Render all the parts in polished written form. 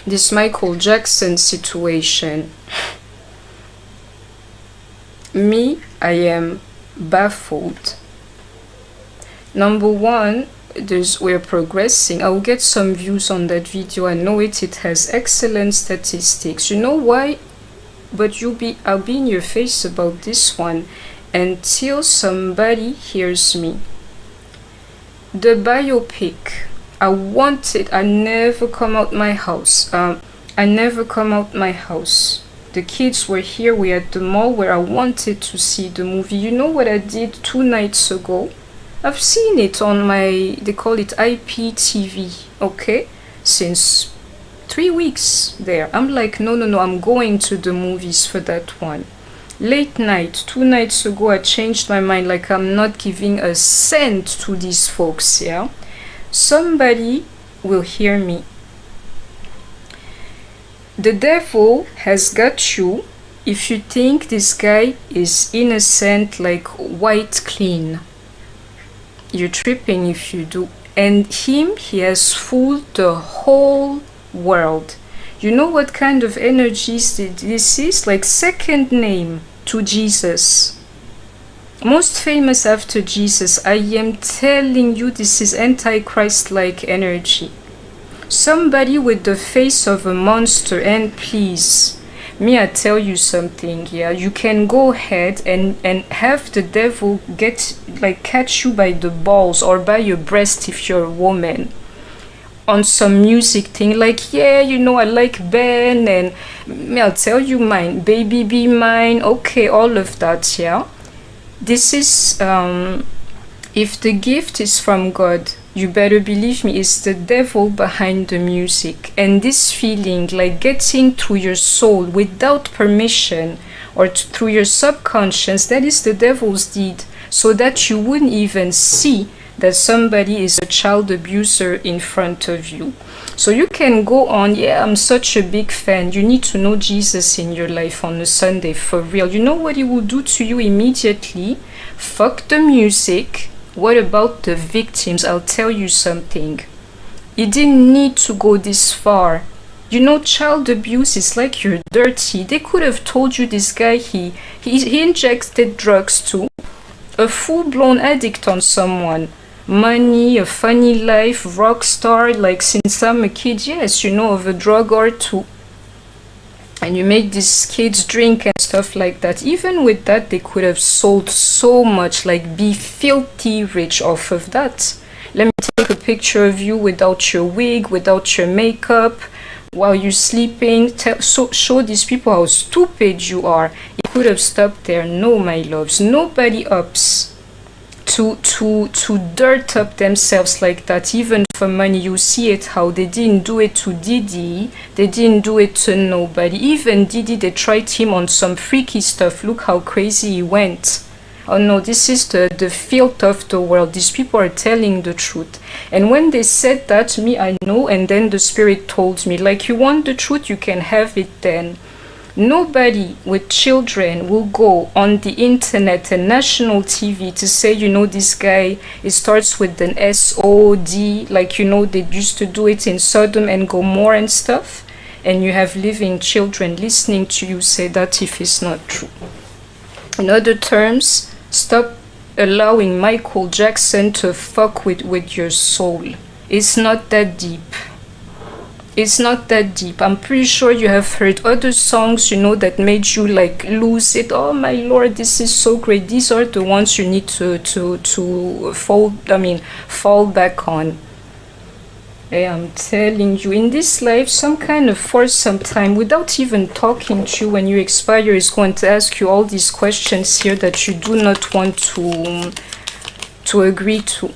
this Michael Jackson situation. Me, I am baffled. Number one, we're progressing. I'll get some views on that video. I know it has excellent statistics. You know why? But I'll be in your face about this one until somebody hears me. The biopic, I want it. I never come out my house. I never come out my house. The kids were here. We at the mall where I wanted to see the movie. You know what I did 2 nights ago? I've seen it on my, they call it IPTV, okay? Since 3 weeks there. I'm like, no, I'm going to the movies for that one. Late night, 2 nights ago, I changed my mind, like I'm not giving a cent to these folks, yeah? Somebody will hear me. The devil has got you if you think this guy is innocent, like white clean. You're tripping if you do. And he has fooled the whole world. You know what kind of energies this is? Like second name to Jesus. Most famous after Jesus. I am telling you, this is Antichrist-like energy. Somebody with the face of a monster. And please, me, I tell you something, yeah, you can go ahead and have the devil catch you by the balls or by your breast if you're a woman on some music thing, like, yeah, you know, I like Ben, and me, I'll tell you mine, baby be mine, okay, all of that, yeah. This is, if the gift is from God, you better believe me, it's the devil behind the music. And this feeling, like getting through your soul without permission or through your subconscious, that is the devil's deed. So that you wouldn't even see that somebody is a child abuser in front of you. So you can go on, yeah, I'm such a big fan. You need to know Jesus in your life on a Sunday, for real. You know what he will do to you immediately? Fuck the music. What about the victims? I'll tell you something. You didn't need to go this far. You know, child abuse is like you're dirty. They could have told you this guy, he injected drugs too. A full-blown addict on someone. Money, a funny life, rock star, like since I'm a kid, yes, you know, of a drug or two. And you make these kids drink and stuff like that. Even with that, they could have sold so much, like be filthy rich off of that. Let me take a picture of you without your wig, without your makeup, while you're sleeping. Show these people how stupid you are. You could have stopped there. No, my loves, nobody ups to dirt up themselves like that, even for money. You see it, how they didn't do it to Diddy, they didn't do it to nobody. Even Diddy, they tried him on some freaky stuff. Look how crazy he went. Oh no, this is the filth of the world. These people are telling the truth. And when they said that to me, I know, and then the spirit told me, like, you want the truth, you can have it then. Nobody with children will go on the internet and national TV to say, you know, this guy, it starts with an SOD, like, you know, they used to do it in Sodom and Gomorrah and stuff. And you have living children listening to you say that if it's not true. In other terms, stop allowing Michael Jackson to fuck with your soul. It's not that deep. It's not that deep. I'm pretty sure you have heard other songs, you know, that made you like lose it. Oh my lord, this is so great. These are the ones you need to fall back on. I'm telling you, in this life, some kind of force sometime, without even talking to you when you expire, is going to ask you all these questions here that you do not want to agree to.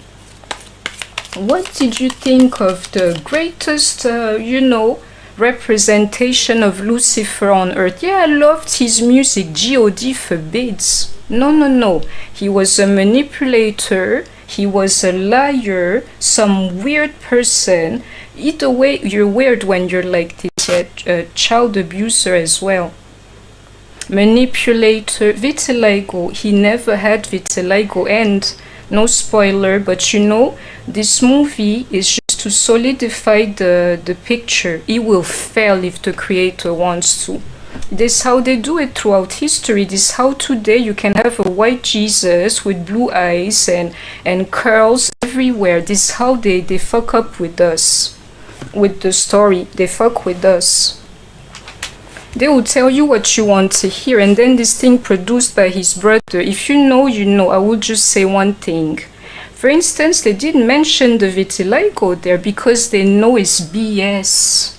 What did you think of the greatest, representation of Lucifer on earth? Yeah, I loved his music. God forbids. No. He was a manipulator. He was a liar. Some weird person. Either way, you're weird when you're like this. A child abuser as well. Manipulator. Vitiligo. He never had vitiligo, and No spoiler, but you know, this movie is just to solidify the picture. It will fail if the creator wants to. This is how they do it throughout history. This is how today you can have a white Jesus with blue eyes and curls everywhere. This is how they fuck up with us, with the story. They fuck with us. They will tell you what you want to hear, and then this thing produced by his brother. If you know, you know. I will just say one thing. For instance, they didn't mention the vitiligo there because they know it's BS.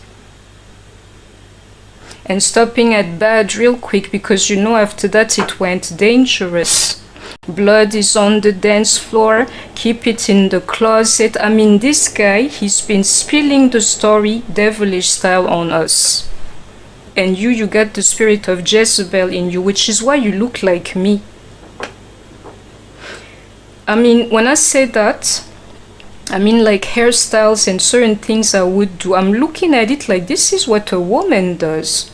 And stopping at bad real quick, because you know after that it went dangerous. Blood is on the dance floor, keep it in the closet. I mean, this guy, he's been spilling the story devilish style on us. And you got the spirit of Jezebel in you, which is why you look like me. I mean, when I say that, I mean like hairstyles and certain things I would do. I'm looking at it like this is what a woman does.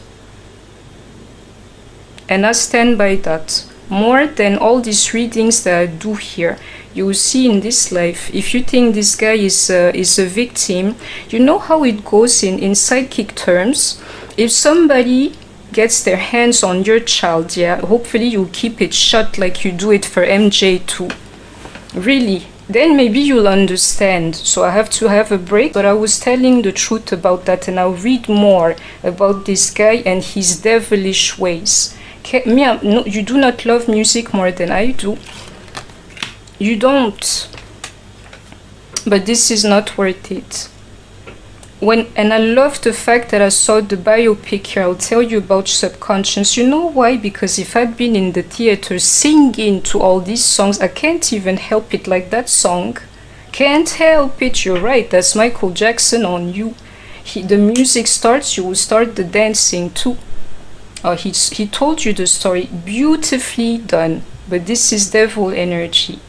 And I stand by that. More than all these readings that I do here. You will see in this life, if you think this guy is a victim, you know how it goes in psychic terms. If somebody gets their hands on your child, yeah, hopefully you'll keep it shut like you do it for MJ too. Really, then maybe you'll understand. So I have to have a break, but I was telling the truth about that, and I'll read more about this guy and his devilish ways. No, you do not love music more than I do. You don't. But this is not worth it. And I love the fact that I saw the biopic here. I'll tell you about subconscious. You know why? Because if I'd been in the theater singing to all these songs, I can't even help it, like that song. Can't help it. You're right. That's Michael Jackson on you. The music starts, you will start the dancing too. He told you the story. Beautifully done. But this is devil energy.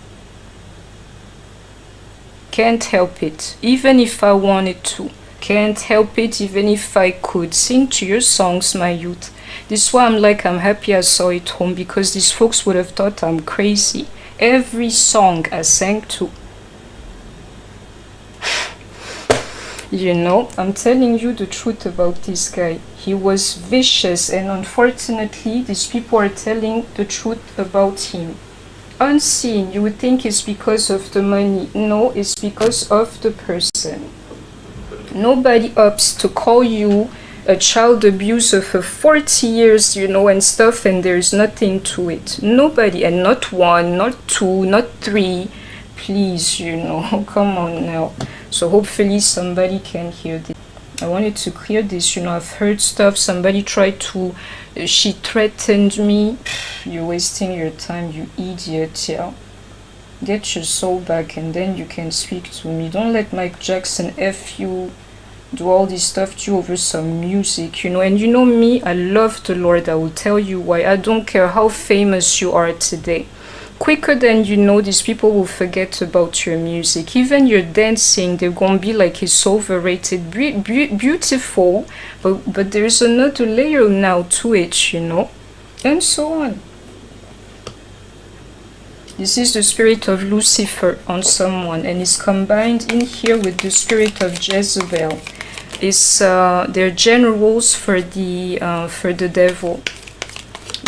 Can't help it. Even if I wanted to. Can't help it even if I could. Sing to your songs, my youth. This is why I'm happy I saw it home, because these folks would have thought I'm crazy. Every song I sang to. You know, I'm telling you the truth about this guy. He was vicious, and unfortunately these people are telling the truth about him. Unseen, you would think it's because of the money. No, it's because of the person. Nobody opts to call you a child abuser for 40 years, you know, and stuff, and there's nothing to it. Nobody, and not one, not two, not three. Please, you know, come on now. So hopefully somebody can hear this. I wanted to clear this, you know, I've heard stuff. Somebody tried to, she threatened me. You're wasting your time, you idiot, yeah. Get your soul back and then you can speak to me. Don't let Mike Jackson F you, do all this stuff to you over some music, you know. And you know me, I love the Lord. I will tell you why. I don't care how famous you are today. Quicker than you know, these people will forget about your music. Even your dancing, they're gonna be like it's overrated. Beautiful, but there's another layer now to it, you know, and so on. This is the spirit of Lucifer on someone, and it's combined in here with the spirit of Jezebel. It's they're generals for the devil.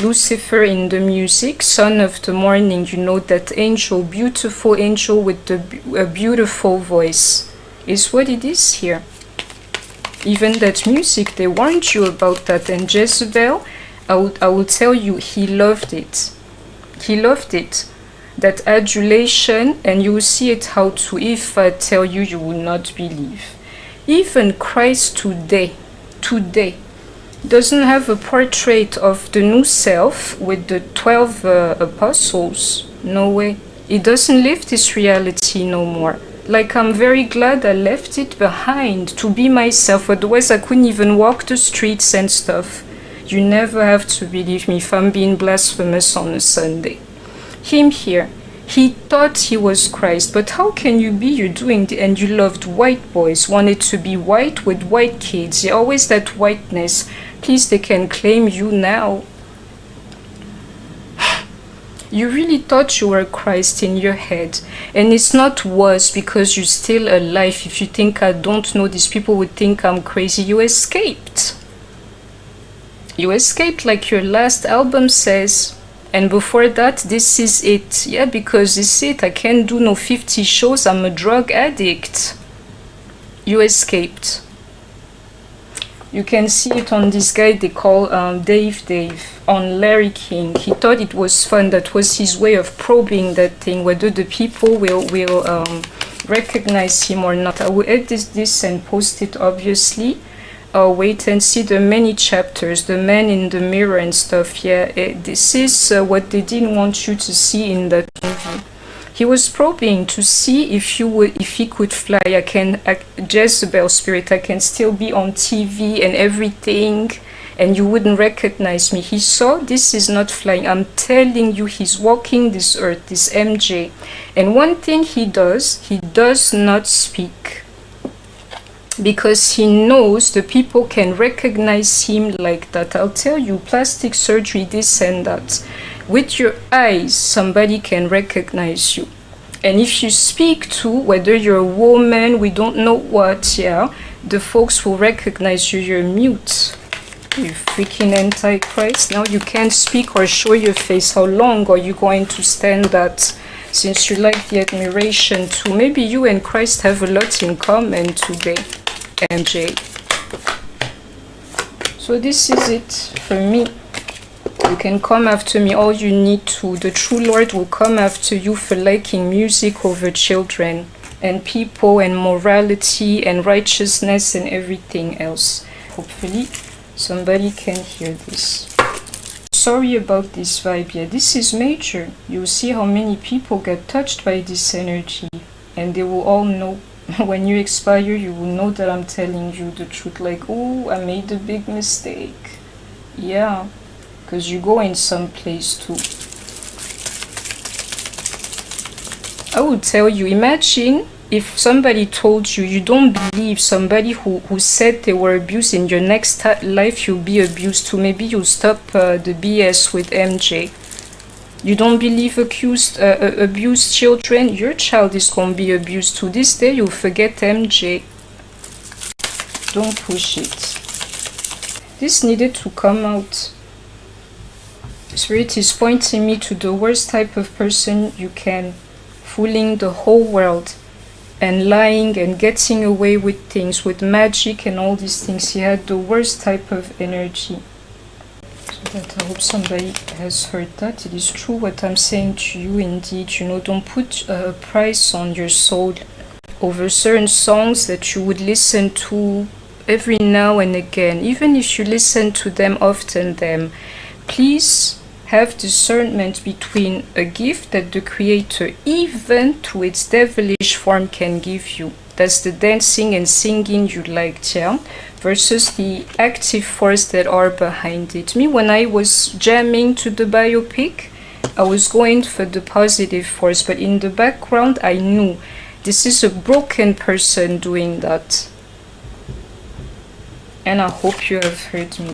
Lucifer in the music, son of the morning, you know, that angel, beautiful angel with a beautiful voice, is what it is here. Even that music, they warned you about that. And Jezebel, I will tell you, he loved it. He loved it. That adulation, and you will see it how to, if I tell you, you will not believe. Even Christ today, doesn't have a portrait of the new self with the 12 apostles. No way. It doesn't live this reality no more. Like, I'm very glad I left it behind to be myself. Otherwise, I couldn't even walk the streets and stuff. You never have to believe me if I'm being blasphemous on a Sunday. Him here, he thought he was Christ, but how can you be? You're doing and you loved white boys, wanted to be white with white kids. You're always that whiteness. Please, they can claim you now. You really thought you were Christ in your head. And it's not worse because you're still alive. If you think I don't know, these people would think I'm crazy. You escaped. You escaped, like your last album says. And before that, this is it. Yeah, because this is it. I can't do no 50 shows. I'm a drug addict. You escaped. You can see it on this guy they call Dave on Larry King. He thought it was fun. That was his way of probing that thing, whether the people will recognize him or not. I will edit this and post it, obviously. Wait and see the many chapters, the man in the mirror and stuff. Yeah, this is what they didn't want you to see in that movie. He was probing to see if he could fly. Jezebel spirit, I can still be on TV and everything, and you wouldn't recognize me. He saw this is not flying. I'm telling you, he's walking this earth, this MJ. And one thing he does not speak. Because he knows the people can recognize him like that. I'll tell you, plastic surgery, this and that. With your eyes, somebody can recognize you. And if you speak to, whether you're a woman, we don't know what, yeah, the folks will recognize you. You're mute. You freaking antichrist. Now you can't speak or show your face. How long are you going to stand that? Since you like the admiration too. Maybe you and Christ have a lot in common today, MJ. So this is it for me. You can come after me all you need to. The true Lord will come after you for liking music over children and people and morality and righteousness and everything else. Hopefully somebody can hear this. Sorry about this vibe. Yeah, this is major. You'll see how many people get touched by this energy, and they will all know. When you expire, you will know that I'm telling you the truth. Like, oh, I made a big mistake. Yeah. Because you go in some place too. I would tell you, imagine if somebody told you you don't believe somebody who said they were abused, in your next life you'll be abused too. Maybe you'll stop the BS with MJ. You don't believe abused children, your child is going to be abused to this day. You'll forget MJ. Don't push it. This needed to come out. Spirit is pointing me to the worst type of person you can, fooling the whole world and lying and getting away with things, with magic and all these things. He had the worst type of energy. So that I hope somebody has heard that. It is true what I'm saying to you indeed. You know, don't put a price on your soul over certain songs that you would listen to every now and again. Even if you listen to them often, please have discernment between a gift that the Creator, even through its devilish form, can give you. That's the dancing and singing you liked, yeah? Versus the active force that are behind it. Me, when I was jamming to the biopic, I was going for the positive force, but in the background, I knew this is a broken person doing that. And I hope you have heard me.